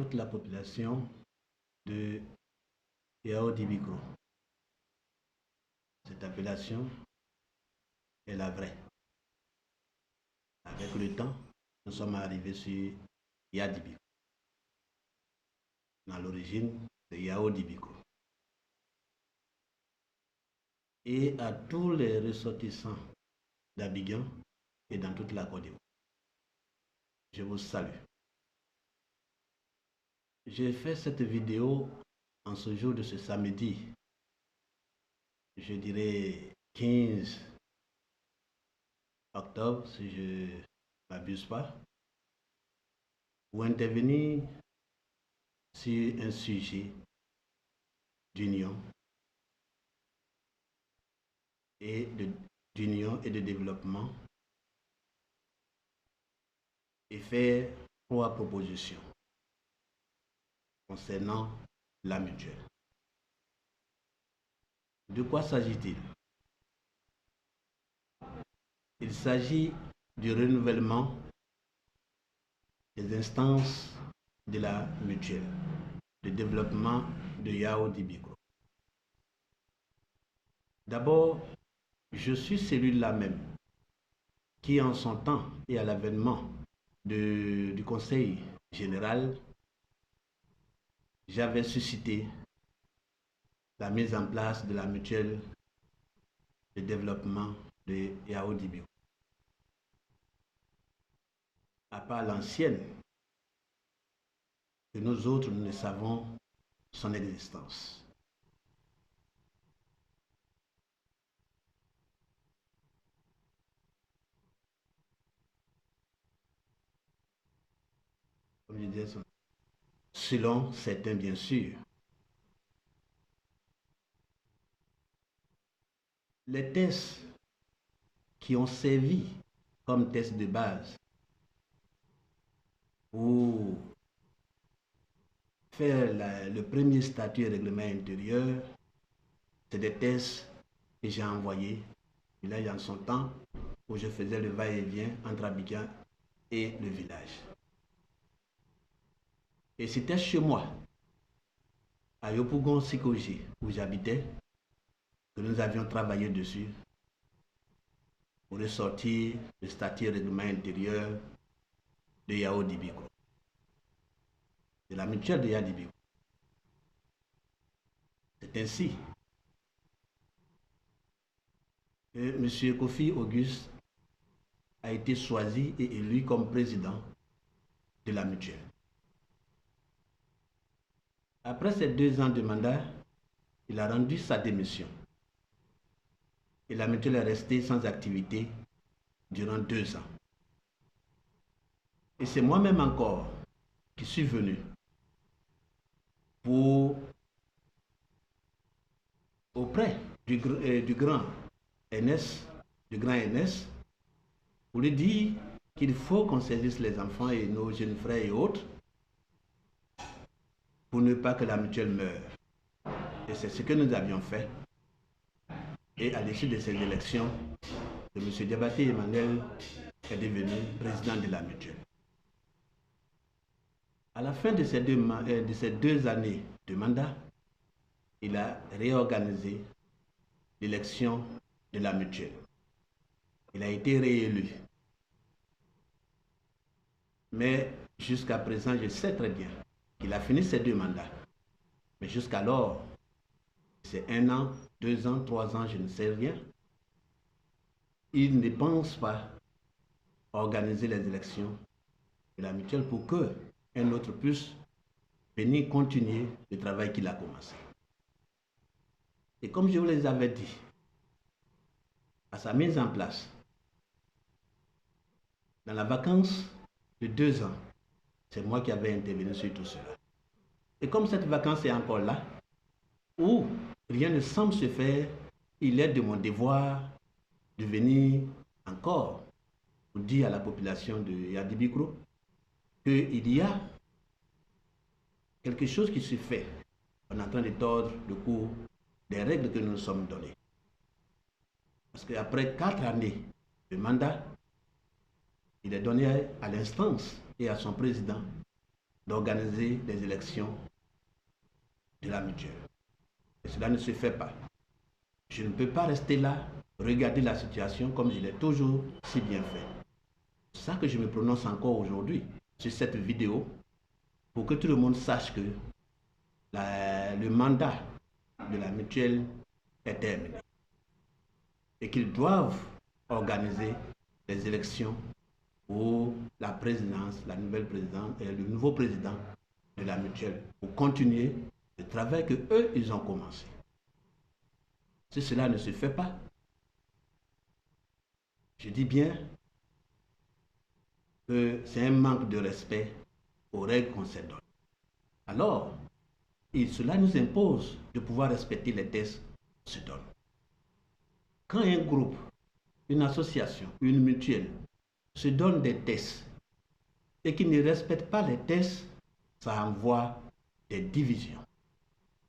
toute la population de Yao Dibikro. Cette appellation est la vraie. Avec le temps, nous sommes arrivés sur Yadibikro. Dans l'origine de Yao Dibikro. Et à tous les ressortissants d'Abidjan et dans toute la Côte d'Ivoire, je vous salue. J'ai fait cette vidéo en ce jour de ce samedi, je dirais 15 octobre, si je ne m'abuse pas, pour intervenir sur un sujet d'union et de développement et faire 3 propositions concernant la mutuelle. De quoi s'agit-il? Il s'agit du renouvellement des instances de la mutuelle, de développement de Yao Dibikro. D'abord, je suis celui-là même qui, en son temps et à l'avènement du Conseil général, j'avais suscité la mise en place de la mutuelle de développement de Yao Dibikro. À part l'ancienne, que nous autres, nous ne savons son existence. Comme je disais, selon certains, bien sûr. Les tests qui ont servi comme test de base pour faire le premier statut et règlement intérieur, c'est des tests que j'ai envoyés, là il y a son temps, où je faisais le va-et-vient entre Abidjan et le village. Et c'était chez moi, à Yopougon Sikoji, où j'habitais, que nous avions travaillé dessus pour ressortir le statut et règlement intérieur de Yao Dibikro, de la mutuelle de Yao Dibikro. C'est ainsi que M. Kofi Auguste a été choisi et élu comme président de la mutuelle. Après ces 2 ans de mandat, il a rendu sa démission. Et la mutuelle est restée sans activité durant 2 ans. Et c'est moi-même encore qui suis venu auprès du grand NS, pour lui dire qu'il faut qu'on saisisse les enfants et nos jeunes frères et autres pour ne pas que la mutuelle meure. Et c'est ce que nous avions fait. Et à l'issue de ces élections, M. Diabaté Emmanuel est devenu président de la mutuelle. À la fin de ces 2 années de mandat, il a réorganisé l'élection de la mutuelle. Il a été réélu. Mais jusqu'à présent, je sais très bien qu'il a fini ses 2 mandats. Mais jusqu'alors, c'est 1 an, 2 ans, 3 ans, je ne sais rien. Il ne pense pas organiser les élections de la mutuelle pour qu'un autre puisse venir continuer le travail qu'il a commencé. Et comme je vous les avais dit, à sa mise en place, dans la vacance de 2 ans, c'est moi qui avais intervenu sur tout cela. Et comme cette vacance est encore là, où rien ne semble se faire, il est de mon devoir de venir encore pour dire à la population de Yao Dibikro qu'il y a quelque chose qui se fait. On est en train de tordre le cours des règles que nous nous sommes données. Parce qu'après 4 années de mandat, il est donné à l'instance et à son président d'organiser des élections de la mutuelle. Et cela ne se fait pas. Je ne peux pas rester là, regarder la situation comme je l'ai toujours si bien fait. C'est ça que je me prononce encore aujourd'hui sur cette vidéo pour que tout le monde sache que le mandat de la mutuelle est terminé et qu'ils doivent organiser les élections pour la présidence, la nouvelle présidente et le nouveau président de la mutuelle pour continuer le travail que eux ils ont commencé. Si cela ne se fait pas, je dis bien que c'est un manque de respect aux règles qu'on se donne. Alors, cela nous impose de pouvoir respecter les tests qu'on se donne. Quand un groupe, une association, une mutuelle se donne des tests et qui ne respectent pas les tests, ça envoie des divisions.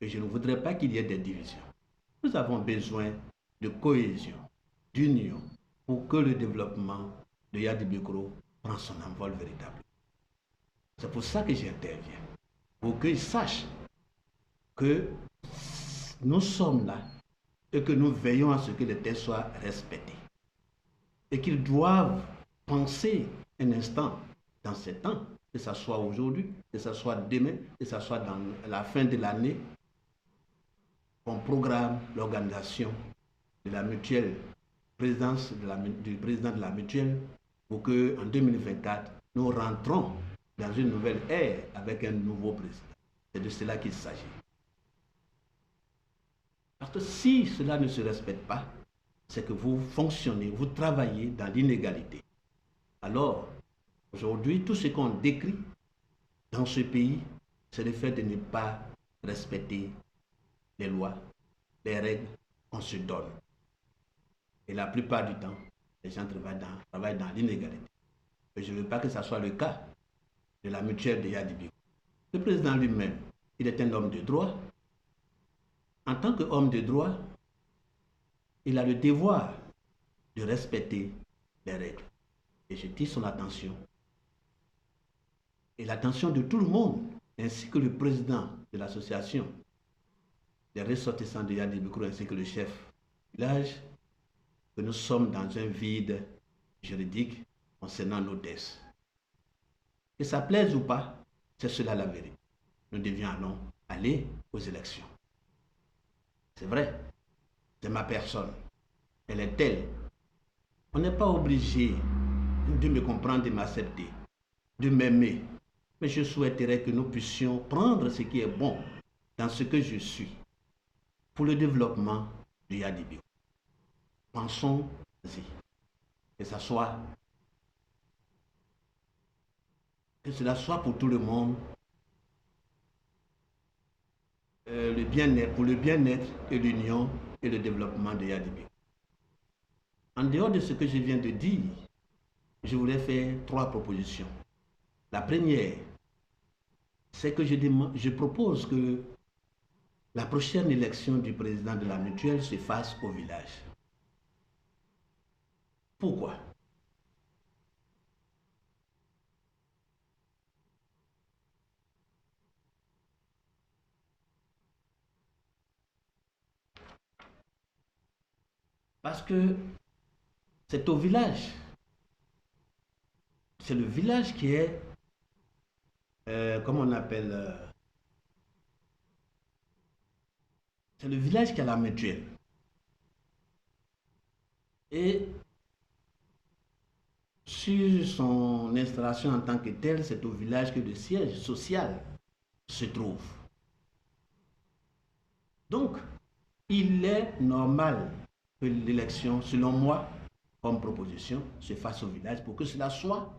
Et je ne voudrais pas qu'il y ait des divisions. Nous avons besoin de cohésion, d'union, pour que le développement de Yadibikro prenne son envol véritable. C'est pour ça que j'interviens, pour qu'ils sachent que nous sommes là et que nous veillons à ce que les tests soient respectés. Et qu'ils doivent penser un instant dans ces temps, que ce soit aujourd'hui, que ce soit demain, que ce soit dans la fin de l'année, on programme l'organisation de la mutuelle, présidence du président de la mutuelle, pour qu'en 2024, nous rentrons dans une nouvelle ère avec un nouveau président. C'est de cela qu'il s'agit. Parce que si cela ne se respecte pas, c'est que vous fonctionnez, vous travaillez dans l'inégalité. Alors, aujourd'hui, tout ce qu'on décrit dans ce pays, c'est le fait de ne pas respecter les lois, les règles qu'on se donne. Et la plupart du temps, les gens travaillent dans l'inégalité. Et je ne veux pas que ce soit le cas de la mutuelle de Yadibikro. Le président lui-même, il est un homme de droit. En tant qu'homme de droit, il a le devoir de respecter les règles. Et je tire son attention. Et l'attention de tout le monde, ainsi que le président de l'association des ressortissants de Yadibikro, ainsi que le chef du village, que nous sommes dans un vide juridique concernant nos tests. Que ça plaise ou pas, c'est cela la vérité. Nous devions aller aux élections. C'est vrai, c'est ma personne. Elle est telle. On n'est pas obligé de me comprendre, de m'accepter, de m'aimer. Mais je souhaiterais que nous puissions prendre ce qui est bon dans ce que je suis pour le développement de Yadibikro. Pensons-y. Que cela soit pour tout le monde, pour le bien-être et l'union et le développement de Yadibikro. En dehors de ce que je viens de dire, je voulais faire 3 propositions. La première, c'est que je propose que la prochaine élection du président de la mutuelle se fasse au village. Pourquoi? Parce que c'est au village. C'est le village qui est, comment on appelle, c'est le village qui a la mutuelle. Et sur son installation en tant que tel, c'est au village que le siège social se trouve. Donc, il est normal que l'élection, selon moi, comme proposition, se fasse au village pour que cela soit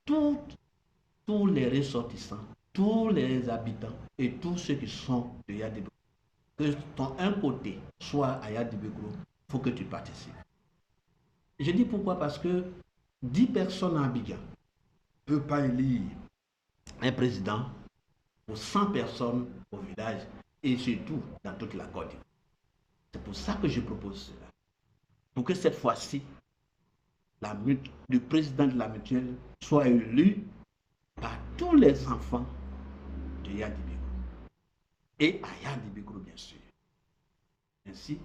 tous les ressortissants, tous les habitants et tous ceux qui sont de Yadibikro. Que ton un côté soit à Yadibikro, il faut que tu participes. Je dis pourquoi, parce que 10 personnes à Abidjan ne peuvent pas élire un président pour 100 personnes au village et surtout dans toute la Côte d'Ivoire. C'est pour ça que je propose cela. Pour que cette fois-ci, le président de la mutuelle soit élu par tous les enfants de Yadibikro et à Yadibikro, bien sûr. Ainsi,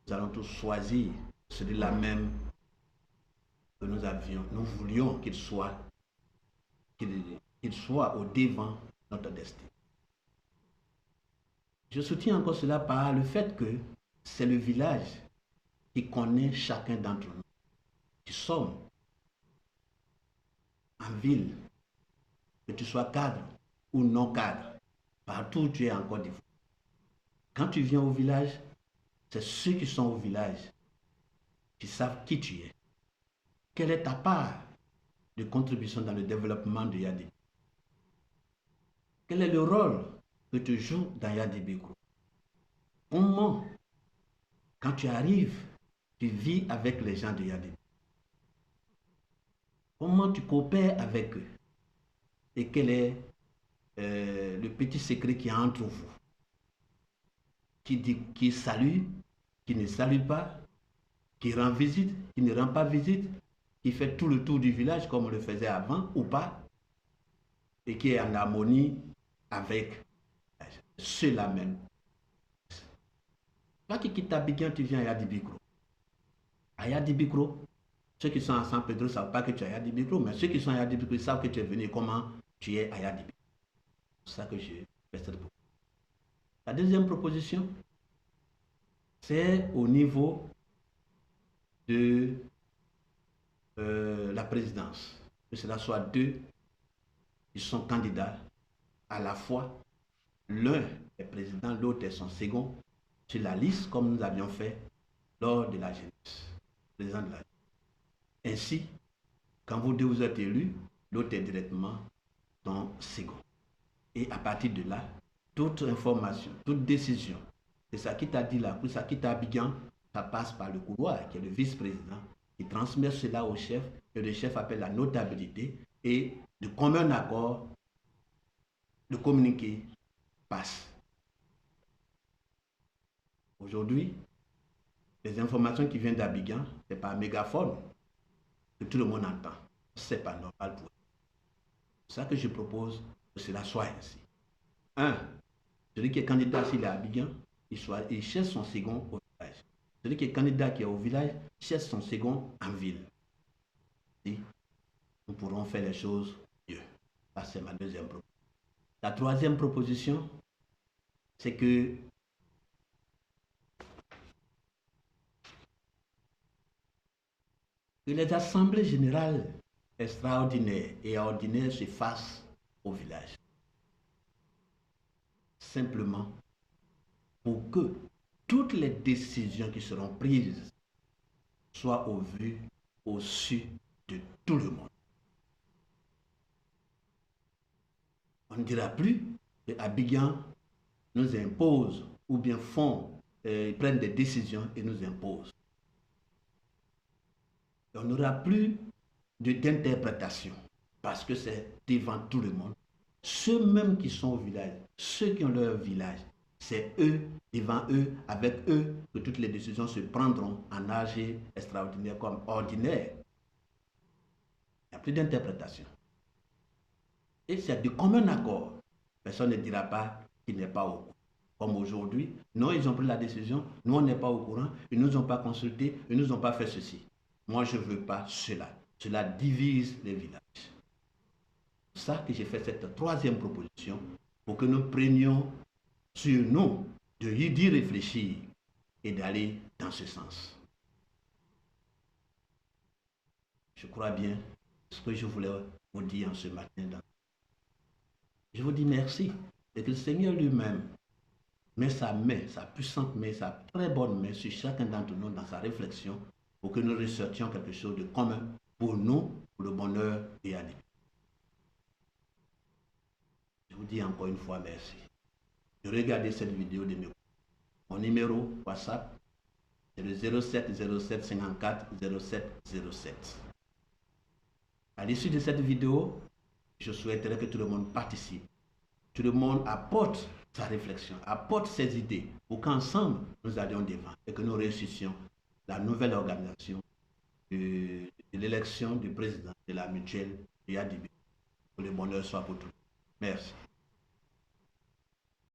nous allons tous choisir celui-là même que nous voulions qu'il soit au devant de notre destin. Je soutiens encore cela par le fait que c'est le village qui connaît chacun d'entre nous, qui sommes en ville, que tu sois cadre ou non cadre, partout où tu es en Côte d'Ivoire. Quand tu viens au village, c'est ceux qui sont au village qui savent qui tu es. Quelle est ta part de contribution dans le développement de Yadibikro? Quel est le rôle que tu joues dans Yadibikro? Comment, quand tu arrives, tu vis avec les gens de Yadibikro? Comment tu coopères avec eux? Et quel est le petit secret qui est entre vous? Qui salue, qui ne salue pas, qui rend visite, qui ne rend pas visite, qui fait tout le tour du village comme on le faisait avant ou pas, et qui est en harmonie avec ceux-là même. Toi qui quittes Abidjan, tu viens à Yadibikro. À Yadibikro, ceux qui sont à San Pedro ne savent pas que tu es à Yadibikro, mais ceux qui sont à Yadibikro savent que tu es venu et comment tu es à Yadibikro. C'est ça que je fais cette proposition. La deuxième proposition, c'est au niveau de la présidence. Que cela soit deux qui sont candidats à la fois. L'un est président, l'autre est son second sur la liste comme nous avions fait lors de la jeunesse. Président de la jeunesse. Ainsi, quand vous deux vous êtes élus, l'autre est directement ton second. Et à partir de là, toute information, toute décision, c'est ça qui t'a dit là, c'est ça qui t'a Abidjan, ça passe par le couloir, qui est le vice-président, qui transmet cela au chef, et le chef appelle la notabilité, et de commun accord, le communiqué passe. Aujourd'hui, les informations qui viennent d'Abidjan, c'est par mégaphone que tout le monde entend. C'est pas normal pour eux. C'est ça que je propose que cela soit ainsi. Celui qui est candidat s'il est à Abidjan, il cherche son second au village. Celui qui est candidat qui est au village, cherche son second en ville. Et nous pourrons faire les choses mieux. Ça, c'est ma deuxième proposition. La troisième proposition, c'est que les assemblées générales extraordinaires et ordinaires se fassent au village. Simplement pour que toutes les décisions qui seront prises soient au vu, au su de tout le monde. On ne dira plus que Abidjan nous impose ou bien prennent des décisions et nous imposent. On n'aura plus d'interprétation parce que c'est devant tout le monde. Ceux même qui sont au village, ceux qui ont leur village, c'est eux, devant eux, avec eux, que toutes les décisions se prendront en âge extraordinaire comme ordinaire. Il n'y a plus d'interprétation. Et c'est de commun accord. Personne ne dira pas qu'il n'est pas au courant. Comme aujourd'hui, non, ils ont pris la décision, nous on n'est pas au courant, ils ne nous ont pas consultés, ils ne nous ont pas fait ceci. Moi je ne veux pas cela. Cela divise les villages. C'est ça que j'ai fait cette troisième proposition pour que nous prenions sur nous d'y réfléchir et d'aller dans ce sens. Je crois bien ce que je voulais vous dire en ce matin. Je vous dis merci et que le Seigneur lui-même met sa main, sa puissante main, sa très bonne main sur chacun d'entre nous dans sa réflexion pour que nous ressortions quelque chose de commun pour nous, pour le bonheur et à lui. Je vous dis encore une fois merci. De regarder cette vidéo de mon numéro WhatsApp, c'est le 07 07 54 07 07. À l'issue de cette vidéo, je souhaiterais que tout le monde participe. Tout le monde apporte sa réflexion, apporte ses idées pour qu'ensemble nous allions devant et que nous réussissions la nouvelle organisation de l'élection du président de la mutuelle de Yadibikro. Que le bonheur soit pour tous. Merci.